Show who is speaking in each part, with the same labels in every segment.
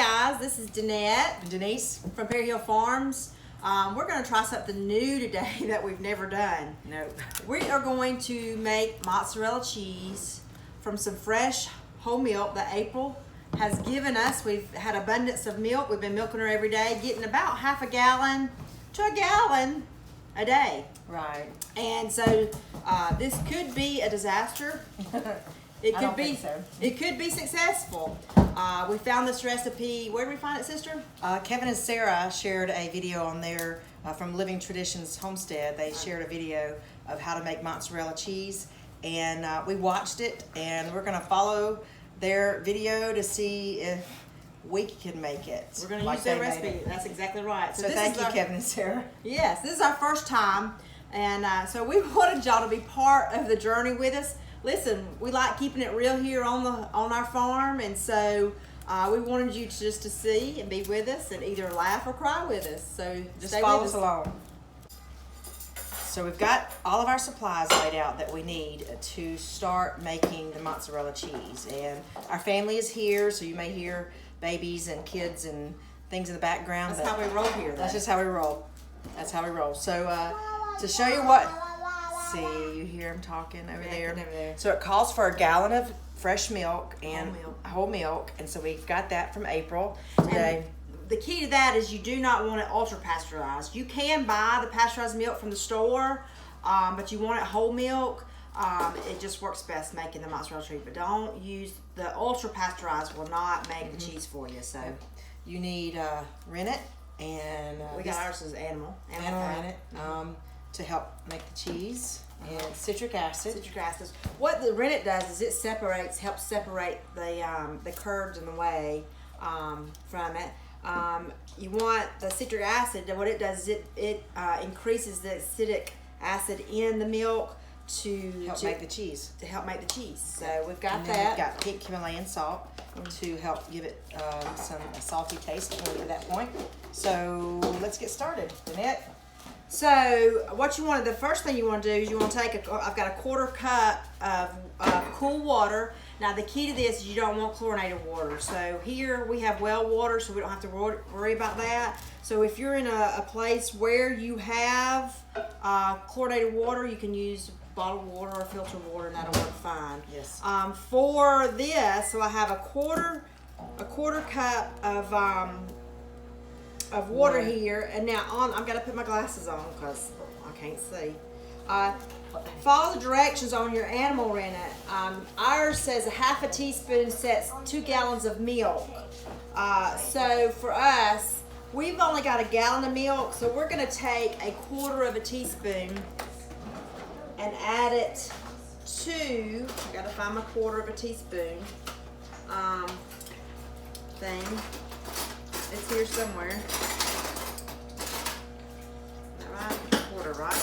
Speaker 1: guys, this is Danette
Speaker 2: And Denise?
Speaker 1: from Perry Hill Farms. We're going to try something new today that we've never done.
Speaker 2: Nope.
Speaker 1: We are going to make mozzarella cheese from some fresh whole milk that April has given us. We've had abundance of milk. We've been milking her every day, getting about half a gallon to a gallon a day.
Speaker 2: Right.
Speaker 1: And so this could be a disaster. It
Speaker 2: I
Speaker 1: could
Speaker 2: don't
Speaker 1: be.
Speaker 2: think so.
Speaker 1: It could be successful. We found this recipe. Where did we find it, sister?
Speaker 2: Kevin and Sarah shared a video on their from Living Traditions Homestead. They shared a video of how to make mozzarella cheese, and we watched it, and we're going to follow their video to see if we can make it.
Speaker 1: We're going to
Speaker 2: like
Speaker 1: use their
Speaker 2: they made
Speaker 1: recipe.
Speaker 2: it.
Speaker 1: That's exactly right.
Speaker 2: So thank you, Kevin and Sarah.
Speaker 1: Yes, this is our first time, and so we wanted y'all to be part of the journey with us. Listen, we like keeping it real here on our farm, and so we wanted you to see and be with us and either laugh or cry with us. So
Speaker 2: Just
Speaker 1: stay
Speaker 2: follow
Speaker 1: with
Speaker 2: us along. So we've got all of our supplies laid out that we need to start making the mozzarella cheese. And our family is here, so you may hear babies and kids and things in the background.
Speaker 1: That's how we roll here, though.
Speaker 2: That's just how we roll. That's how we roll. So to show you what, see, you hear them talking over there. So it calls for a gallon of fresh milk and whole milk. And so we've got that from April today.
Speaker 1: And the key to that is you do not want it ultra pasteurized. You can buy the pasteurized milk from the store, but you want it whole milk. It just works best making the mozzarella cheese. But don't use the ultra pasteurized. Will not make the cheese for you. So
Speaker 2: you need rennet, and
Speaker 1: we got ours as animal
Speaker 2: rennet to help make the cheese, and citric acid.
Speaker 1: Citric acid. What the rennet does is it helps separate the curds and the whey from it. You want the citric acid, and what it does is it increases the acidic acid in the milk to
Speaker 2: make the cheese.
Speaker 1: To help make the cheese. So we've got
Speaker 2: and
Speaker 1: that.
Speaker 2: Then we've got pink Himalayan salt to help give it a salty taste when we get to that point. So let's get started. Danette?
Speaker 1: So what you want, the first thing you want to do is you want to take I've got a 1/4 cup of cool water. Now the key to this is you don't want chlorinated water. So here we have well water, so we don't have to worry about that. So if you're in a place where you have chlorinated water, you can use bottled water or filtered water, and that'll work fine.
Speaker 2: Yes.
Speaker 1: For this, so I have a quarter cup of water here, and now I've got to put my glasses on because I can't see. Follow the directions on your animal rennet. Ours says a 1/2 teaspoon sets 2 gallons of milk. So for us, we've only got a gallon of milk, so we're going to take a 1/4 teaspoon and add it to, I got to find my 1/4 teaspoon thing. It's here somewhere. Right? 1/4, right?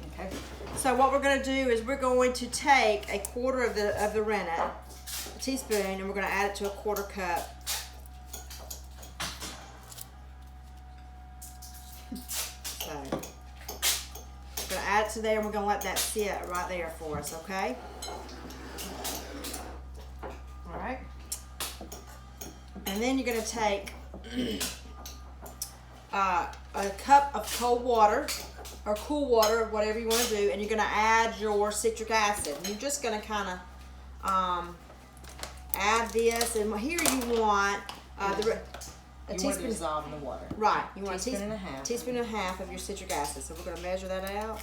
Speaker 2: Okay.
Speaker 1: So what we're going to do is we're going to take a 1/4 of the rennet, a teaspoon, and we're going to add it to a 1/4 cup. So we're going to add it to there, and we're going to let that sit right there for us, okay?
Speaker 2: All right.
Speaker 1: And then you're going to take a cup of cold water or cool water, whatever you want to do, and you're going to add your citric acid. And you're just going to kind of add this, and here you want a teaspoon.
Speaker 2: Want to dissolve in the water.
Speaker 1: Right. You want
Speaker 2: teaspoon and a half.
Speaker 1: Teaspoon and a half of your citric acid. So we're going to measure that out.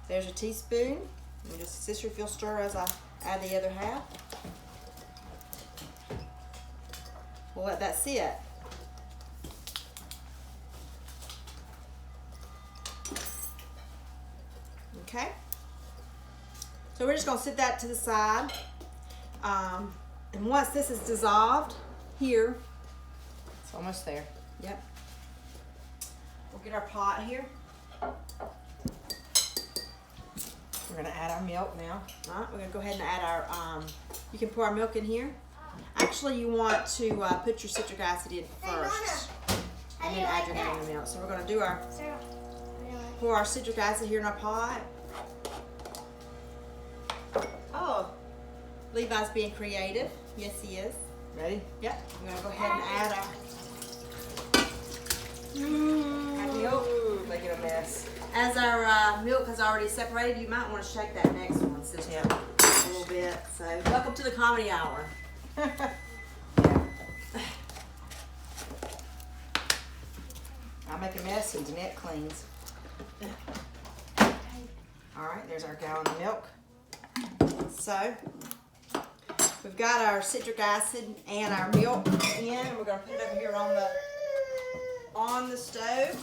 Speaker 1: There's a teaspoon. And just sister, if you'll stir as I add the other half. We'll let that sit. Okay. So we're just going to sit that to the side. And once this is dissolved here,
Speaker 2: It's almost there.
Speaker 1: yep. We'll get our pot here.
Speaker 2: We're going to add our milk now.
Speaker 1: All right, we're going to go ahead and add our, you can pour our milk in here. Actually, you want to put your citric acid in first, and then add your granule milk. So we're going to do pour our citric acid here in our pot. Oh, Levi's being creative. Yes, he is. Ready? Yep. I'm gonna go ahead and add our milk.
Speaker 2: Make it a mess.
Speaker 1: As our milk has already separated, you might want to shake that next one, sister, a little bit. So, welcome to the comedy hour.
Speaker 2: I make a mess and Jeanette cleans. All right, there's our gallon of milk.
Speaker 1: So, we've got our citric acid and our milk in. We're going to put it over here on the stove.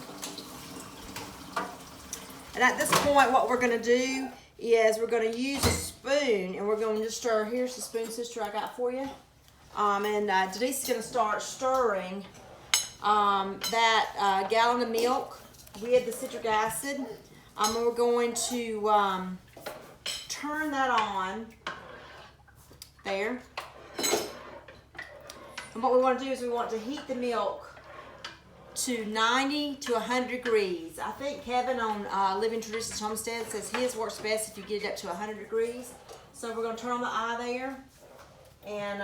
Speaker 1: And at this point, what we're going to do is we're going to use a spoon and we're going to stir. Here's the spoon, sister, I got for you. And Denise is going to start stirring that gallon of milk with the citric acid. And we're going to turn that on there. And what we want to do is we want to heat the milk to 90 to 100 degrees. I think Kevin on Living Traditions Homestead says his works best if you get it up to 100 degrees. So we're going to turn on the eye there and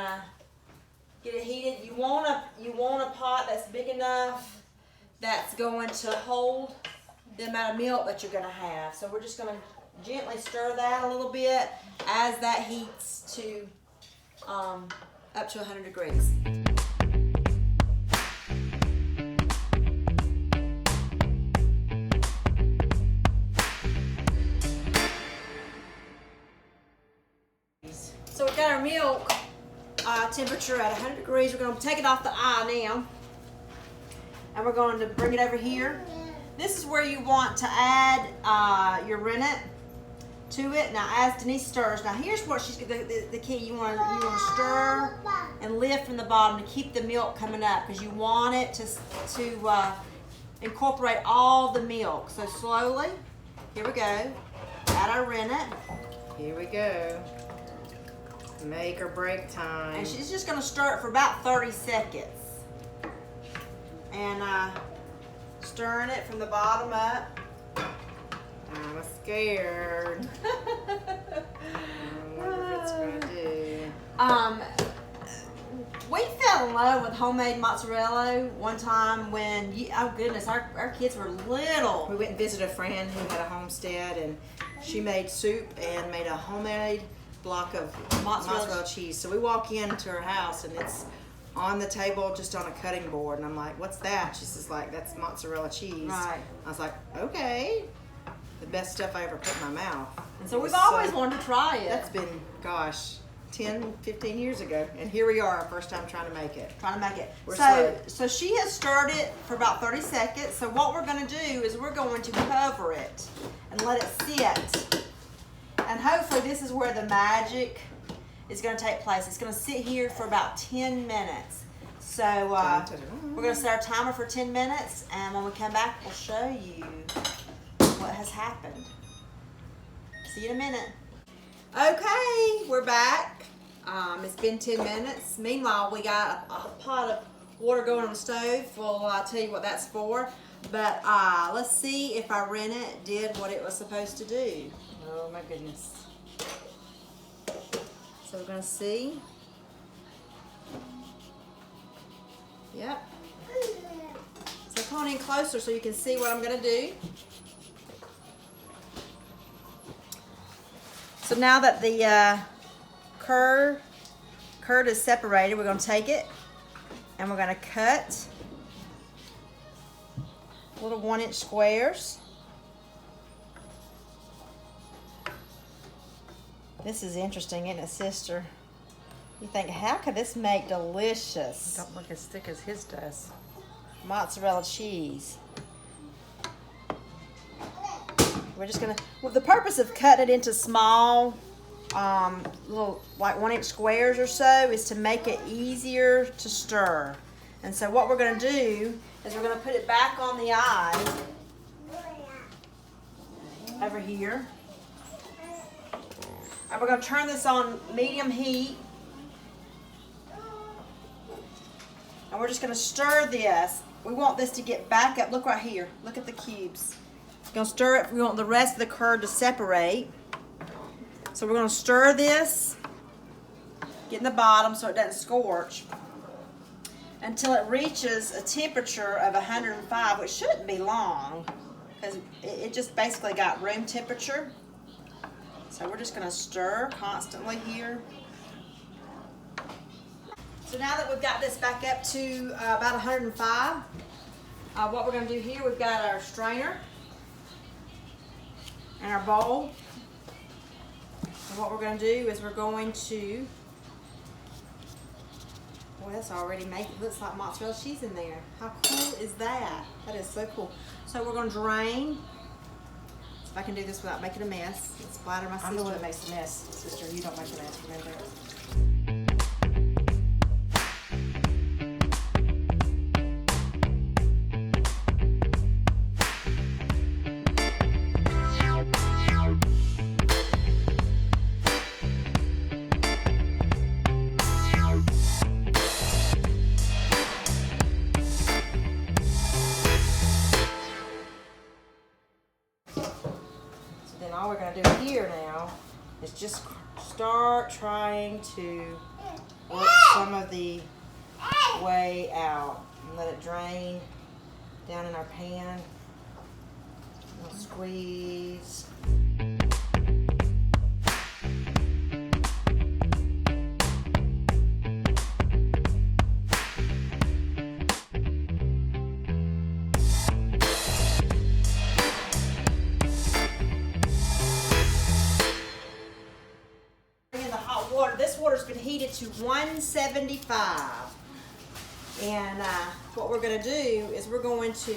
Speaker 1: get it heated. You want a pot that's big enough that's going to hold the amount of milk that you're going to have. So we're just going to gently stir that a little bit as that heats to up to 100 degrees. So we've got our milk temperature at 100 degrees. We're going to take it off the eye now. And we're going to bring it over here. This is where you want to add your rennet to it. Now as Denise stirs, now here's what she's the key. You want to stir and lift from the bottom to keep the milk coming up because you want it to incorporate all the milk. So slowly, here we go. Add our rennet.
Speaker 2: Here we go. Make or break time.
Speaker 1: And she's just going to stir it for about 30 seconds. And stirring it from the bottom up.
Speaker 2: I'm scared. I wonder what it's going to do.
Speaker 1: We fell in love with homemade mozzarella one time when, oh goodness, our kids were little.
Speaker 2: We went and visited a friend who had a homestead and she made soup and made a homemade block of mozzarella cheese. So we walk into her house and it's on the table just on a cutting board and I'm like, what's that? She says like, that's mozzarella cheese.
Speaker 1: Right.
Speaker 2: I was like, okay. The best stuff I ever put in my mouth.
Speaker 1: And so we've always wanted to try it.
Speaker 2: That's been, gosh, 10, 15 years ago. And here we are, first time trying to make it.
Speaker 1: So she has stirred it for about 30 seconds. So what we're going to do is we're going to cover it and let it sit. And hopefully this is where the magic is going to take place. It's going to sit here for about 10 minutes. So we're going to set our timer for 10 minutes. And when we come back, we'll show you what has happened. See you in a minute. Okay, we're back. It's been 10 minutes. Meanwhile, we got a pot of water going on the stove. We'll tell you what that's for. But let's see if our rennet did what it was supposed to do.
Speaker 2: Oh my goodness.
Speaker 1: So we're going to see. Yep. So come on in closer so you can see what I'm going to do. So now that the curd is separated, we're going to take it and we're going to cut little 1-inch squares. This is interesting, isn't it, sister? You think, how could this make delicious?
Speaker 2: Don't look as thick as his does.
Speaker 1: Mozzarella cheese. We're just gonna, well, the purpose of cutting it into small, little, like 1-inch squares or so is to make it easier to stir. And so what we're gonna do is we're gonna put it back on the eye over here. And we're going to turn this on medium heat. And we're just going to stir this. We want this to get back up. Look right here. Look at the cubes. We're going to stir it. We want the rest of the curd to separate. So we're going to stir this getting the bottom so it doesn't scorch, until it reaches a temperature of 105, which shouldn't be long because it just basically got room temperature. So we're just going to stir constantly here. So now that we've got this back up to about 105, what we're going to do here, we've got our strainer and our bowl. And what we're going to do is we're going to, boy, that's already making, looks like mozzarella cheese in there. How cool is that? That is so cool. So we're going to drain. If I can do this without making a mess, and splatter my sister.
Speaker 2: I'm the one that makes the mess, sister. You don't make the mess, remember? Then all we're going to do here now is just start trying to work some of the way out and let it drain down in our pan. We'll squeeze. This water's been heated to 175, and what we're going to do is we're going to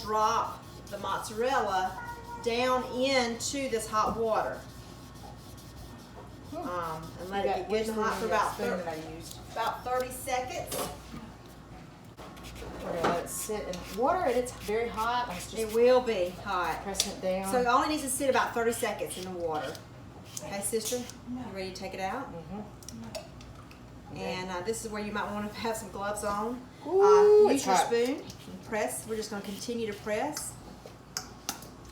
Speaker 2: drop the mozzarella down into this hot water and let it get good and hot for about 30 seconds. We're going to let it sit in water, and it's very hot.
Speaker 1: It will be hot.
Speaker 2: Pressing it down.
Speaker 1: So it only needs to sit about 30 seconds in the water. Okay, sister, you ready to take it out?
Speaker 2: Mm-hmm.
Speaker 1: And this is where you might want to have some gloves on.
Speaker 2: Ooh,
Speaker 1: use your
Speaker 2: hot.
Speaker 1: spoon and press. We're just going to continue to press.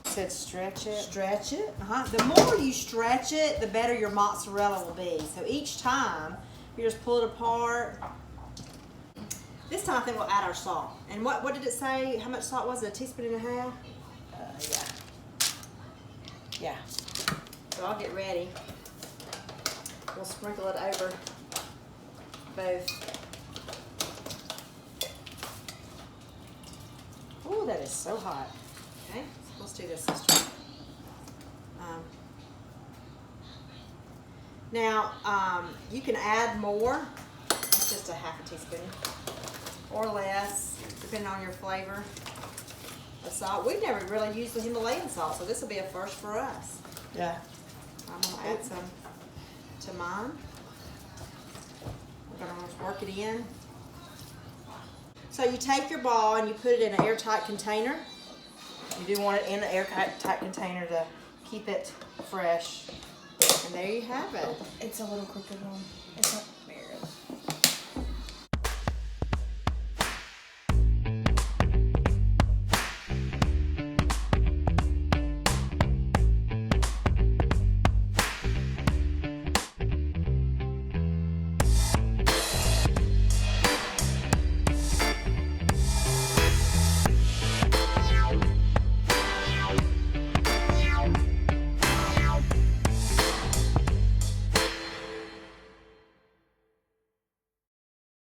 Speaker 2: Said stretch it.
Speaker 1: Stretch it. The more you stretch it, the better your mozzarella will be. So each time, you just pull it apart. This time I think we'll add our salt. And what did it say? How much salt was it? A teaspoon and a half?
Speaker 2: Yeah.
Speaker 1: So I'll get ready. We'll sprinkle it over both.
Speaker 2: Ooh, that is so hot.
Speaker 1: Okay, so let's do this, sister. Now, you can add more. That's just a half a teaspoon or less, depending on your flavor of salt. We've never really used the Himalayan salt, so this will be a first for us.
Speaker 2: Yeah.
Speaker 1: I'm going to add some to mine. We're going to work it in. So you take your ball and you put it in an airtight container.
Speaker 2: You do want it in an airtight container to keep it fresh.
Speaker 1: And there you have it.
Speaker 2: It's a little crooked one. It's not very good.